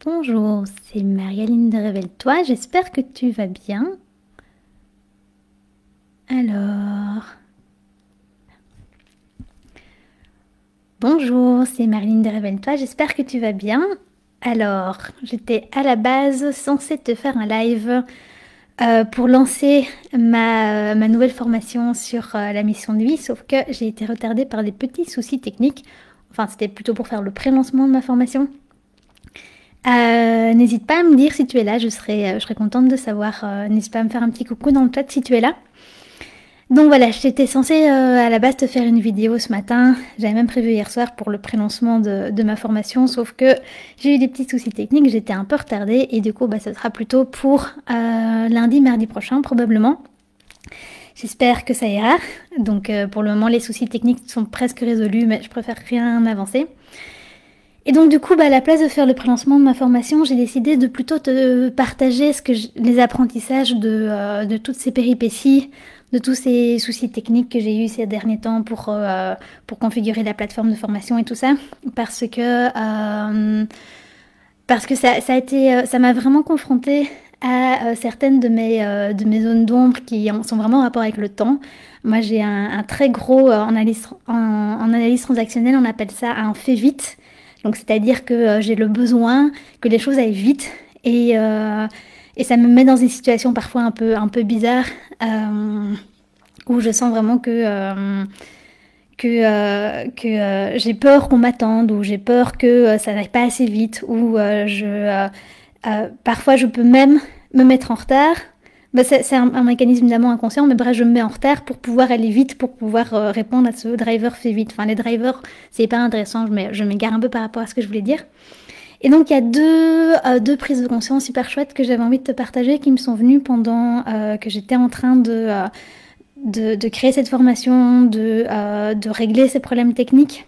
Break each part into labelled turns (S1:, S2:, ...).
S1: Bonjour, c'est Marie-Aline de Révèle-toi, j'espère que tu vas bien. Alors, bonjour, c'est Marie-Aline de Révèle-toi, j'espère que tu vas bien. Alors, j'étais à la base censée te faire un live pour lancer ma nouvelle formation sur la mission de vie, sauf que j'ai été retardée par des petits soucis techniques. Enfin, c'était plutôt pour faire le pré-lancement de ma formation. N'hésite pas à me dire si tu es là, je serais contente de savoir. N'hésite pas à me faire un petit coucou dans le chat si tu es là. Donc voilà, j'étais censée à la base te faire une vidéo ce matin. J'avais même prévu hier soir pour le pré-lancement de ma formation, sauf que j'ai eu des petits soucis techniques, j'étais un peu retardée et du coup ça sera plutôt pour lundi, mardi prochain probablement. J'espère que ça ira. Donc pour le moment les soucis techniques sont presque résolus, mais je préfère rien avancer. Et donc du coup, à la place de faire le pré-lancement de ma formation, j'ai décidé de plutôt te partager les apprentissages de toutes ces péripéties, de tous ces soucis techniques que j'ai eu ces derniers temps pour configurer la plateforme de formation et tout ça, parce que ça m'a vraiment confrontée à certaines de mes zones d'ombre qui sont vraiment en rapport avec le temps. Moi, j'ai un très gros en analyse transactionnelle, on appelle ça un fait vite. Donc, c'est-à-dire que j'ai le besoin que les choses aillent vite et ça me met dans une situation parfois un peu bizarre où je sens vraiment que j'ai peur qu'on m'attende ou j'ai peur que ça n'aille pas assez vite ou parfois je peux même me mettre en retard. C'est un mécanisme évidemment inconscient, mais bref, je me mets en retard pour pouvoir aller vite, pour pouvoir répondre à ce driver fait vite. Enfin, les drivers, c'est pas intéressant, je m'égare un peu par rapport à ce que je voulais dire. Et donc, il y a deux prises de conscience hyper chouettes que j'avais envie de te partager, qui me sont venues pendant que j'étais en train de créer cette formation, de régler ces problèmes techniques,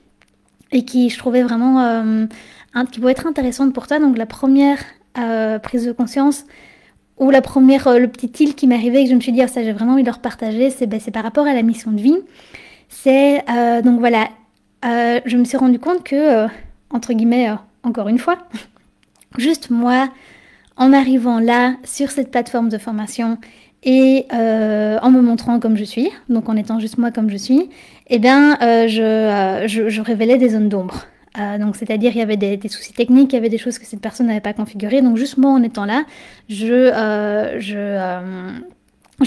S1: et qui, je trouvais vraiment, qui pourraient être intéressantes pour toi. Donc, la première prise de conscience, ou la première, le petit tilt qui m'est arrivé et que je me suis dit, oh, ça j'ai vraiment envie de le repartager, c'est par rapport à la mission de vie. Donc voilà, je me suis rendu compte que, entre guillemets, encore une fois, juste moi, en arrivant là, sur cette plateforme de formation, et en me montrant comme je suis, donc en étant juste moi comme je suis, eh bien, je révélais des zones d'ombre. Donc c'est-à-dire il y avait des soucis techniques, il y avait des choses que cette personne n'avait pas configurées. Donc juste moi en étant là, je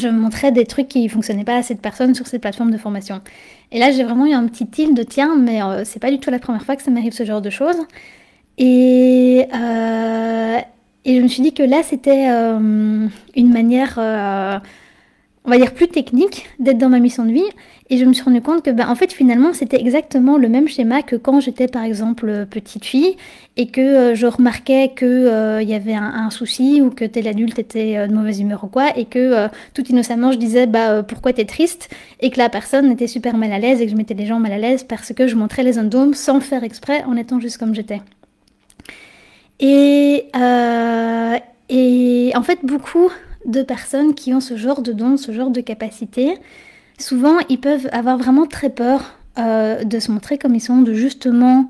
S1: montrais des trucs qui fonctionnaient pas à cette personne sur cette plateforme de formation. Et là j'ai vraiment eu un petit tilt de tiens, mais c'est pas du tout la première fois que ça m'arrive ce genre de choses. Et je me suis dit que là c'était une manière on va dire plus technique d'être dans ma mission de vie. Et je me suis rendu compte que, en fait, finalement, c'était exactement le même schéma que quand j'étais, par exemple, petite fille et que je remarquais que y avait un souci ou que tel adulte était de mauvaise humeur ou quoi et que tout innocemment, je disais, pourquoi t'es triste et que la personne était super mal à l'aise et que je mettais les gens mal à l'aise parce que je montrais les zones d'ombre sans le faire exprès en étant juste comme j'étais. Et en fait, beaucoup de personnes qui ont ce genre de dons, ce genre de capacité, souvent ils peuvent avoir vraiment très peur de se montrer comme ils sont, de justement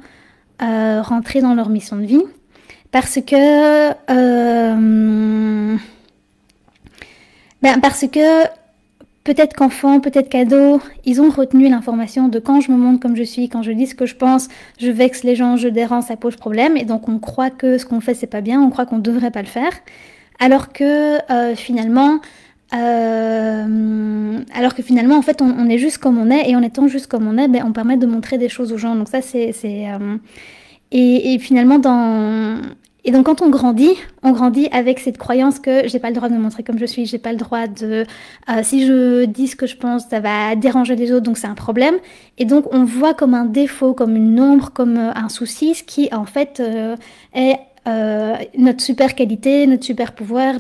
S1: rentrer dans leur mission de vie, parce que peut-être qu'enfant, peut-être qu'ado, ils ont retenu l'information de quand je me montre comme je suis, quand je dis ce que je pense, je vexe les gens, je dérange, ça pose problème, et donc on croit que ce qu'on fait c'est pas bien, on croit qu'on devrait pas le faire. Alors que finalement, en fait, on est juste comme on est, et en étant juste comme on est, on permet de montrer des choses aux gens. Donc ça, et finalement, et donc quand on grandit avec cette croyance que j'ai pas le droit de me montrer comme je suis, j'ai pas le droit de... si je dis ce que je pense, ça va déranger les autres, donc c'est un problème. Et donc on voit comme un défaut, comme une ombre, comme un souci, ce qui en fait est notre super qualité, notre super pouvoir,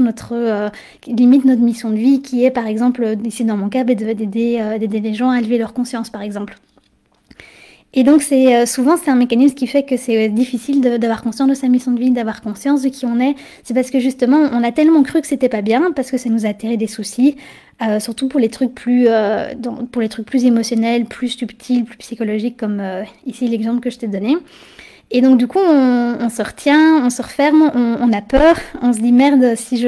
S1: limite notre mission de vie qui est par exemple, ici dans mon cas, d'aider les gens à élever leur conscience par exemple. Et donc souvent c'est un mécanisme qui fait que c'est difficile d'avoir conscience de sa mission de vie, d'avoir conscience de qui on est. C'est parce que justement on a tellement cru que c'était pas bien, parce que ça nous a attiré des soucis, surtout pour les trucs plus émotionnels, plus subtils, plus psychologiques, comme ici l'exemple que je t'ai donné. Et donc du coup, on se retient, on se referme, on a peur, on se dit merde, si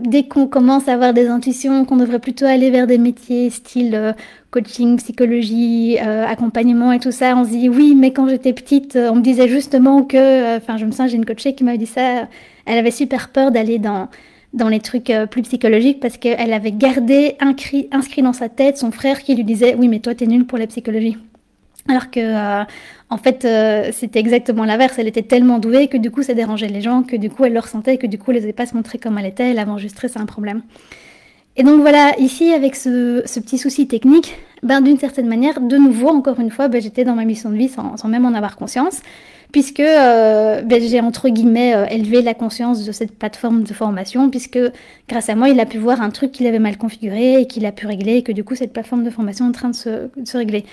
S1: dès qu'on commence à avoir des intuitions, qu'on devrait plutôt aller vers des métiers style coaching, psychologie, accompagnement et tout ça, on se dit oui, mais quand j'étais petite, on me disait justement que, enfin je me sens, j'ai une coachée qui m'avait dit ça, elle avait super peur d'aller dans les trucs plus psychologiques parce qu'elle avait gardé inscrit dans sa tête son frère qui lui disait oui mais toi t'es nulle pour la psychologie. Alors que en fait c'était exactement l'inverse, elle était tellement douée que du coup ça dérangeait les gens, que du coup elle le ressentait, que du coup elle n'osait pas se montrer comme elle était, elle avait enregistré, c'est un problème. Et donc voilà, ici avec ce petit souci technique, ben, d'une certaine manière, de nouveau, encore une fois, ben, j'étais dans ma mission de vie sans même en avoir conscience, puisque ben, j'ai entre guillemets élevé la conscience de cette plateforme de formation, puisque grâce à moi, il a pu voir un truc qu'il avait mal configuré et qu'il a pu régler, et que du coup, cette plateforme de formation est en train de se régler.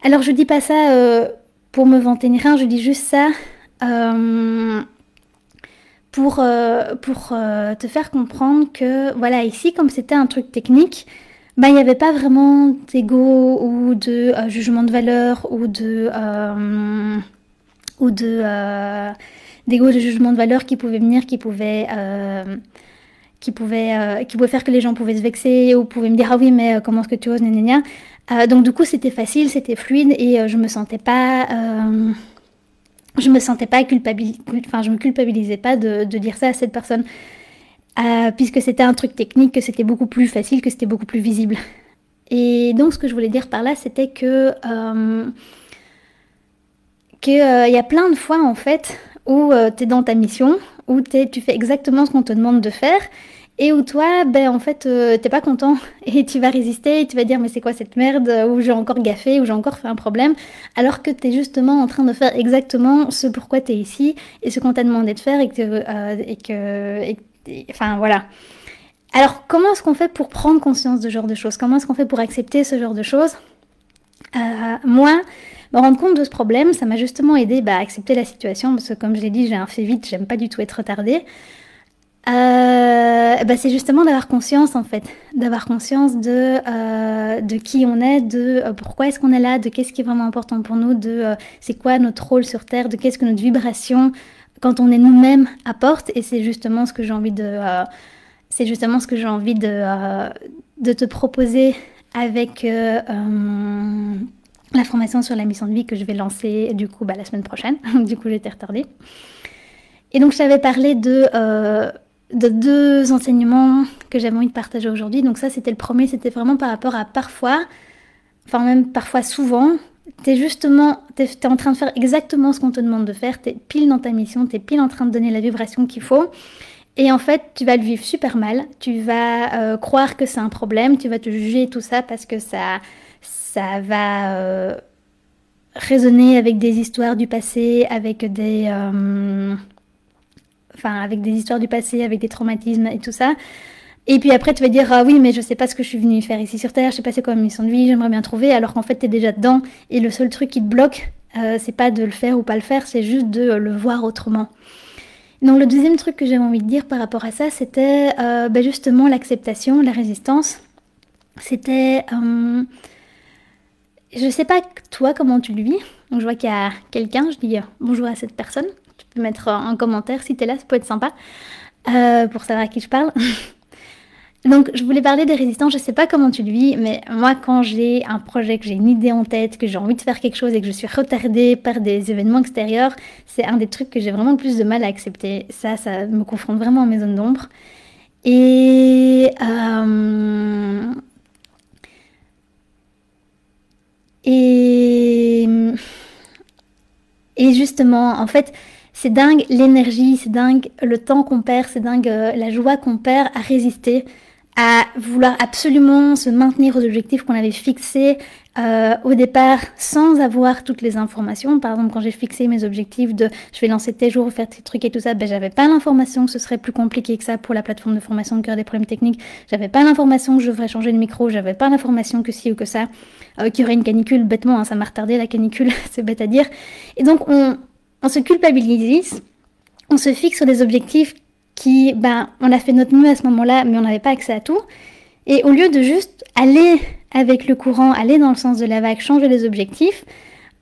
S1: Alors je dis pas ça pour me vanter ni rien, je dis juste ça pour te faire comprendre que voilà, ici, comme c'était un truc technique, bah, il n'y avait pas vraiment d'ego ou de jugement de valeur ou d'ego de jugement de valeur qui pouvait venir, qui pouvait faire que les gens pouvaient se vexer ou pouvaient me dire ah oui mais comment est-ce que tu oses gna. Donc du coup c'était facile, c'était fluide et je me sentais pas enfin je me culpabilisais pas de dire ça à cette personne puisque c'était un truc technique, que c'était beaucoup plus facile, que c'était beaucoup plus visible. Et donc ce que je voulais dire par là c'était que y a plein de fois en fait où t'es dans ta mission, où tu fais exactement ce qu'on te demande de faire et où toi, ben en fait, t'es pas content et tu vas résister et tu vas dire mais c'est quoi cette merde, ou j'ai encore gaffé, ou j'ai encore fait un problème, alors que t'es justement en train de faire exactement ce pourquoi t'es ici et ce qu'on t'a demandé de faire enfin voilà. Alors comment est-ce qu'on fait pour prendre conscience de ce genre de choses? Comment est-ce qu'on fait pour accepter ce genre de choses? Moi, me rendre compte de ce problème, ça m'a justement aidé à accepter la situation, parce que comme je l'ai dit, j'ai un fait vite, j'aime pas du tout être retardée. C'est justement d'avoir conscience en fait, d'avoir conscience de qui on est, de pourquoi est-ce qu'on est là, de qu'est-ce qui est vraiment important pour nous, de c'est quoi notre rôle sur Terre, de qu'est-ce que notre vibration quand on est nous-mêmes apporte. Et c'est justement ce que j'ai envie de te proposer avec la formation sur la mission de vie que je vais lancer du coup la semaine prochaine. Du coup j'étais retardée. Et donc je t'avais parlé de 2 enseignements que j'avais envie de partager aujourd'hui. Donc ça c'était le premier, c'était vraiment par rapport à parfois, enfin même parfois souvent, t'es en train de faire exactement ce qu'on te demande de faire, t'es pile dans ta mission, t'es pile en train de donner la vibration qu'il faut. Et en fait, tu vas le vivre super mal, tu vas croire que c'est un problème, tu vas te juger et tout ça parce que ça va résonner avec des histoires du passé, avec des histoires du passé, avec des traumatismes et tout ça. Et puis après, tu vas dire, ah oui, mais je sais pas ce que je suis venue faire ici sur Terre, je sais pas c'est quoi ma mission de vie, j'aimerais bien trouver, alors qu'en fait, t'es déjà dedans. Et le seul truc qui te bloque, c'est pas de le faire ou pas le faire, c'est juste de le voir autrement. Donc le deuxième truc que j'avais envie de dire par rapport à ça, c'était justement l'acceptation, la résistance. C'était... je sais pas toi comment tu le vis. Donc je vois qu'il y a quelqu'un, je dis bonjour à cette personne. Tu peux mettre un commentaire si t'es là, ça peut être sympa pour savoir à qui je parle. Donc je voulais parler des résistances, je sais pas comment tu le vis, mais moi quand j'ai un projet, que j'ai une idée en tête, que j'ai envie de faire quelque chose et que je suis retardée par des événements extérieurs, c'est un des trucs que j'ai vraiment le plus de mal à accepter. Ça me confronte vraiment à mes zones d'ombre. Et justement, en fait, c'est dingue l'énergie, c'est dingue le temps qu'on perd, c'est dingue la joie qu'on perd à résister, à vouloir absolument se maintenir aux objectifs qu'on avait fixés au départ sans avoir toutes les informations. Par exemple, quand j'ai fixé mes objectifs de je vais lancer tel jour, faire tes trucs et tout ça, j'avais pas l'information que ce serait plus compliqué que ça pour la plateforme de formation, qu'il y aurait des problèmes techniques. J'avais pas l'information que je devrais changer le micro, j'avais pas l'information que ci ou que ça, qu'il y aurait une canicule, bêtement, hein, ça m'a retardé la canicule, c'est bête à dire. Et donc on se culpabilise, on se fixe sur des objectifs qui, on a fait notre mieux à ce moment-là, mais on n'avait pas accès à tout. Et au lieu de juste aller avec le courant, aller dans le sens de la vague, changer les objectifs,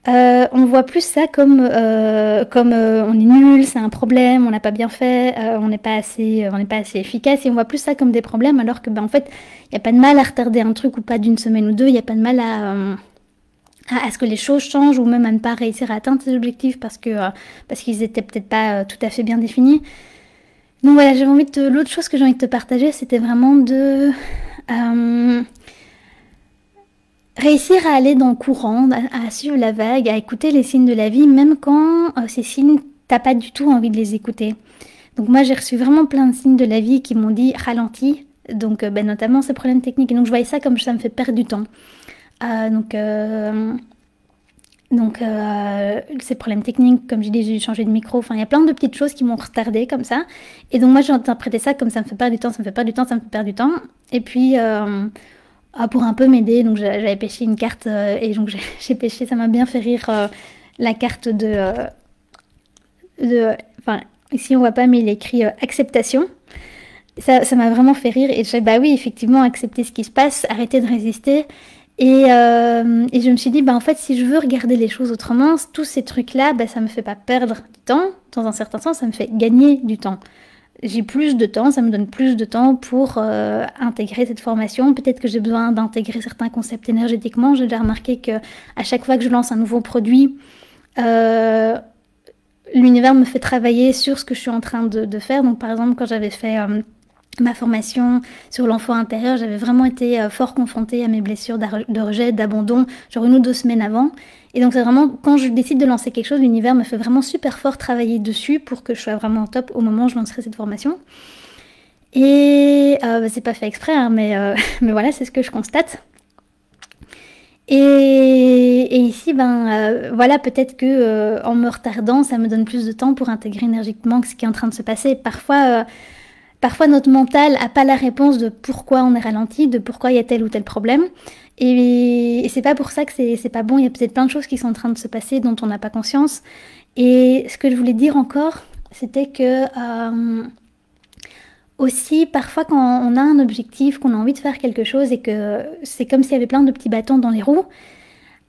S1: On voit plus ça comme on est nul, c'est un problème, on n'a pas bien fait, on n'est pas assez efficace, et on voit plus ça comme des problèmes, alors que en fait, il n'y a pas de mal à retarder un truc ou pas d'une semaine ou deux, il n'y a pas de mal à ce que les choses changent ou même à ne pas réussir à atteindre ses objectifs parce qu'ils étaient peut-être pas tout à fait bien définis. Donc voilà, l'autre chose que j'ai envie de te partager, c'était vraiment de réussir à aller dans le courant, à suivre la vague, à écouter les signes de la vie, même quand ces signes, t'as pas du tout envie de les écouter. Donc moi, j'ai reçu vraiment plein de signes de la vie qui m'ont dit ralentis, donc notamment ces problèmes techniques. Et donc je voyais ça comme ça me fait perdre du temps. Ces problèmes techniques, comme j'ai dit, j'ai dû changer de micro. Enfin, il y a plein de petites choses qui m'ont retardé comme ça. Et donc moi, j'ai interprété ça comme ça me fait perdre du temps, ça me fait perdre du temps, ça me fait perdre du temps. Et puis pour un peu m'aider, donc j'avais pêché une carte et donc j'ai pêché, ça m'a bien fait rire la carte enfin ici on voit pas mais il est écrit acceptation. Ça m'a vraiment fait rire et je bah oui effectivement accepter ce qui se passe, arrêter de résister et je me suis dit en fait si je veux regarder les choses autrement, tous ces trucs là ça me fait pas perdre du temps, dans un certain sens ça me fait gagner du temps. J'ai plus de temps, ça me donne plus de temps pour intégrer cette formation. Peut-être que j'ai besoin d'intégrer certains concepts énergétiquement. J'ai déjà remarqué que à chaque fois que je lance un nouveau produit, l'univers me fait travailler sur ce que je suis en train de faire. Donc par exemple, quand j'avais fait ma formation sur l'enfant intérieur, j'avais vraiment été fort confrontée à mes blessures de rejet, d'abandon, genre 1 ou 2 semaines avant. Et donc c'est vraiment, quand je décide de lancer quelque chose, l'univers me fait vraiment super fort travailler dessus pour que je sois vraiment au top au moment où je lancerai cette formation. Et c'est pas fait exprès, hein, mais voilà, c'est ce que je constate. Et ici, voilà, peut-être que en me retardant, ça me donne plus de temps pour intégrer énergiquement ce qui est en train de se passer. Parfois, notre mental n'a pas la réponse de pourquoi on est ralenti, de pourquoi il y a tel ou tel problème. Et c'est pas pour ça que c'est pas bon. Il y a peut-être plein de choses qui sont en train de se passer dont on n'a pas conscience. Et ce que je voulais dire encore, c'était que aussi, parfois, quand on a un objectif, qu'on a envie de faire quelque chose et que c'est comme s'il y avait plein de petits bâtons dans les roues,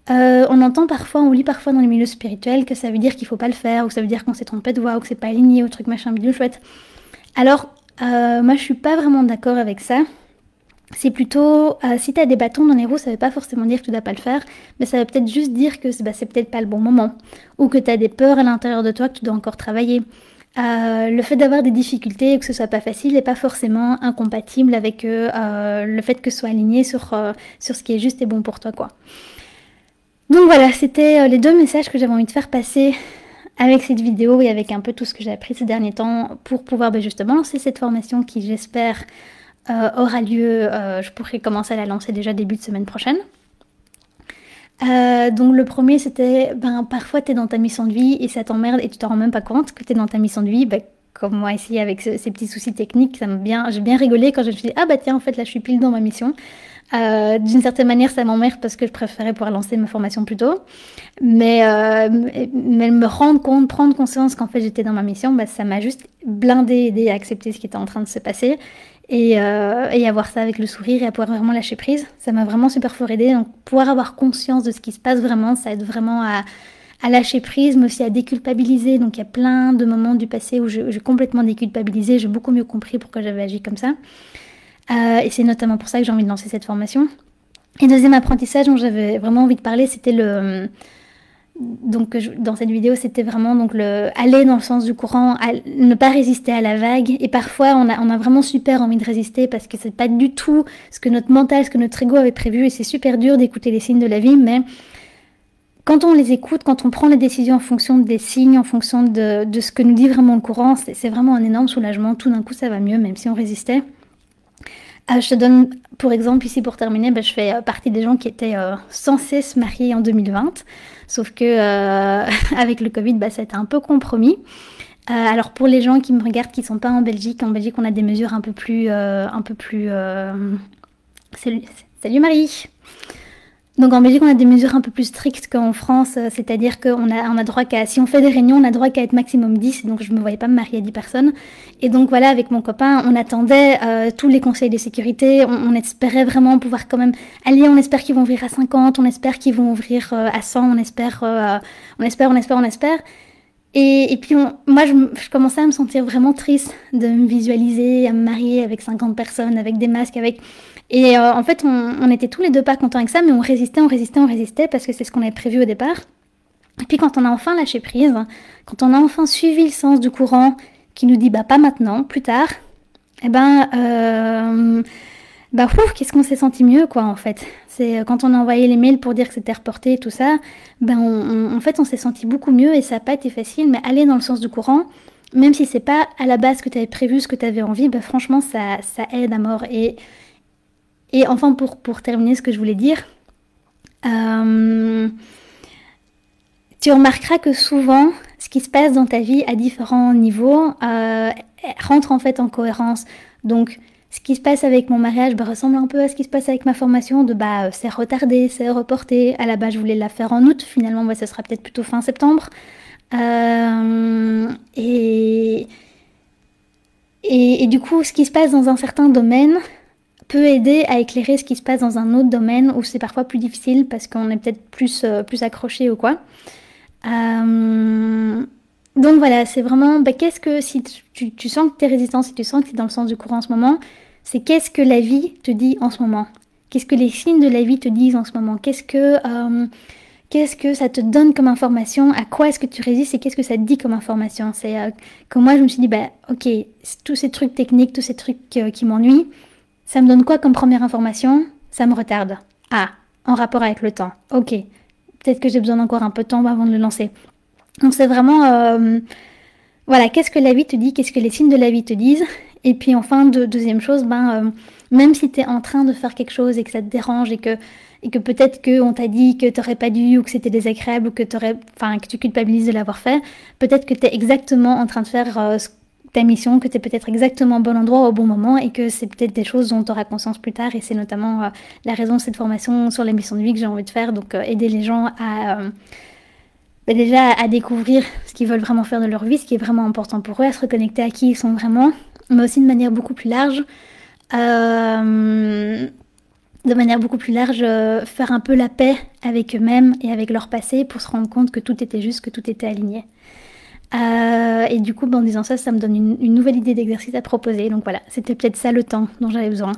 S1: on lit parfois dans les milieux spirituels que ça veut dire qu'il faut pas le faire, ou ça veut dire qu'on s'est trompé de voie, ou que c'est pas aligné, ou truc machin bidule chouette. Alors, moi je suis pas vraiment d'accord avec ça. C'est plutôt, si tu as des bâtons dans les roues, ça veut pas forcément dire que tu dois pas le faire, mais ça veut peut-être juste dire que c'est peut-être pas le bon moment, ou que tu as des peurs à l'intérieur de toi que tu dois encore travailler. Le fait d'avoir des difficultés, que ce soit pas facile, n'est pas forcément incompatible avec le fait que ce soit aligné sur ce qui est juste et bon pour toi, quoi. Donc voilà, c'était les 2 messages que j'avais envie de faire passer avec cette vidéo et avec un peu tout ce que j'ai appris ces derniers temps pour pouvoir justement lancer cette formation qui, j'espère, aura lieu. Je pourrais commencer à la lancer déjà début de semaine prochaine. Donc le premier c'était parfois t'es dans ta mission de vie et ça t'emmerde et tu t'en rends même pas compte que t'es dans ta mission de vie, comme moi ici avec ces petits soucis techniques, j'ai bien rigolé quand je me suis dit tiens en fait là je suis pile dans ma mission. D'une certaine manière ça m'emmerde parce que je préférais pouvoir lancer ma formation plus tôt, mais me rendre compte, prendre conscience qu'en fait j'étais dans ma mission, ça m'a juste blindé, aidé à accepter ce qui était en train de se passer. Et à voir ça avec le sourire et à pouvoir vraiment lâcher prise, ça m'a vraiment super fort aidé. Donc pouvoir avoir conscience de ce qui se passe vraiment, ça aide vraiment à lâcher prise, mais aussi à déculpabiliser. Donc il y a plein de moments du passé où j'ai complètement déculpabilisé, j'ai beaucoup mieux compris pourquoi j'avais agi comme ça. Et c'est notamment pour ça que j'ai envie de lancer cette formation. Et deuxième apprentissage dont j'avais vraiment envie de parler, c'était dans cette vidéo, c'était vraiment aller dans le sens du courant, ne pas résister à la vague. Et parfois, on a vraiment super envie de résister parce que c'est pas du tout ce que notre mental, ce que notre ego avait prévu. Et c'est super dur d'écouter les signes de la vie, mais quand on les écoute, quand on prend les décisions en fonction des signes, en fonction de ce que nous dit vraiment le courant, c'est vraiment un énorme soulagement. Tout d'un coup, ça va mieux, même si on résistait. Je te donne, pour exemple, ici pour terminer, je fais partie des gens qui étaient censés se marier en 2020. Sauf que avec le Covid, ça a été un peu compromis. Alors pour les gens qui me regardent, qui ne sont pas en Belgique on a des mesures un peu plus... Salut Marie. Donc en Belgique, on a des mesures un peu plus strictes qu'en France, c'est-à-dire on a droit qu'à, si on fait des réunions, on a droit qu'à être maximum 10, donc je me voyais pas me marier à 10 personnes. Et donc voilà, avec mon copain, on attendait tous les conseils de sécurité, on espérait vraiment pouvoir quand même aller, on espère qu'ils vont ouvrir à 50, on espère qu'ils vont ouvrir à 100, on espère. Et puis moi, je commençais à me sentir vraiment triste de me visualiser, à me marier avec 50 personnes, avec des masques, avec... Et en fait, on était tous les deux pas contents avec ça, mais on résistait, parce que c'est ce qu'on avait prévu au départ. Et puis quand on a enfin lâché prise, quand on a enfin suivi le sens du courant qui nous dit bah pas maintenant, plus tard, eh ben qu'est-ce qu'on s'est senti mieux quoi en fait. C'est quand on a envoyé les mails pour dire que c'était reporté et tout ça, ben en fait on s'est senti beaucoup mieux et ça n'a pas été facile, mais aller dans le sens du courant, même si c'est pas à la base ce que tu avais prévu, ce que tu avais envie, ben franchement ça aide à mort. Et enfin pour terminer ce que je voulais dire, tu remarqueras que souvent, ce qui se passe dans ta vie à différents niveaux rentre en fait en cohérence. Donc, ce qui se passe avec mon mariage ressemble un peu à ce qui se passe avec ma formation. C'est retardé, c'est reporté. À la base, je voulais la faire en août. Finalement, ce sera peut-être plutôt fin septembre. Et du coup, ce qui se passe dans un certain domaine peut aider à éclairer ce qui se passe dans un autre domaine où c'est parfois plus difficile parce qu'on est peut-être plus accroché ou quoi. Donc voilà, c'est vraiment, qu'est-ce que, si tu sens que tu es résistant, si tu sens que tu es dans le sens du courant en ce moment, c'est qu'est-ce que la vie te dit en ce moment? Qu'est-ce que les signes de la vie te disent en ce moment? Qu'est-ce que ça te donne comme information? À quoi est-ce que tu résistes et qu'est-ce que ça te dit comme information? C'est que moi je me suis dit, ok, tous ces trucs techniques, tous ces trucs qui m'ennuient, ça me donne quoi comme première information? Ça me retarde. Ah, en rapport avec le temps. Ok, peut-être que j'ai besoin d'encore un peu de temps avant de le lancer. Donc c'est vraiment, voilà, qu'est-ce que la vie te dit, qu'est-ce que les signes de la vie te disent. Et puis enfin, deuxième chose, même si tu es en train de faire quelque chose et que ça te dérange et que peut-être qu'on t'a dit que t'aurais pas dû ou que c'était désagréable ou que tu culpabilises de l'avoir fait, peut-être que tu es exactement en train de faire ta mission, que tu es peut-être exactement au bon endroit au bon moment et que c'est peut-être des choses dont tu auras conscience plus tard et c'est notamment la raison de cette formation sur la mission de vie que j'ai envie de faire, donc aider les gens déjà à découvrir ce qu'ils veulent vraiment faire de leur vie, ce qui est vraiment important pour eux, à se reconnecter à qui ils sont vraiment, mais aussi de manière beaucoup plus large, faire un peu la paix avec eux-mêmes et avec leur passé pour se rendre compte que tout était juste, que tout était aligné. Et du coup, en disant ça, ça me donne une nouvelle idée d'exercice à proposer. Donc voilà, c'était peut-être ça le temps dont j'avais besoin.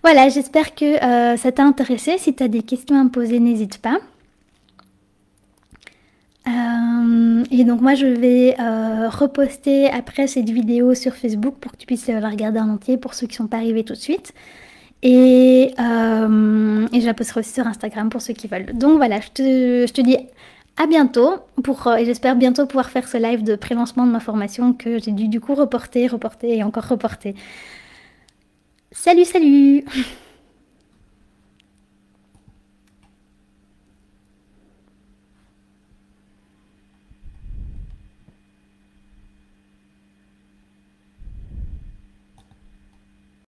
S1: Voilà, j'espère que ça t'a intéressé. Si tu as des questions à me poser, n'hésite pas. Et donc moi je vais reposter après cette vidéo sur Facebook pour que tu puisses la regarder en entier pour ceux qui ne sont pas arrivés tout de suite. Et je la posterai aussi sur Instagram pour ceux qui veulent. Donc voilà, je te dis à bientôt et j'espère bientôt pouvoir faire ce live de pré-lancement de ma formation que j'ai dû du coup reporter et encore reporter. Salut, salut!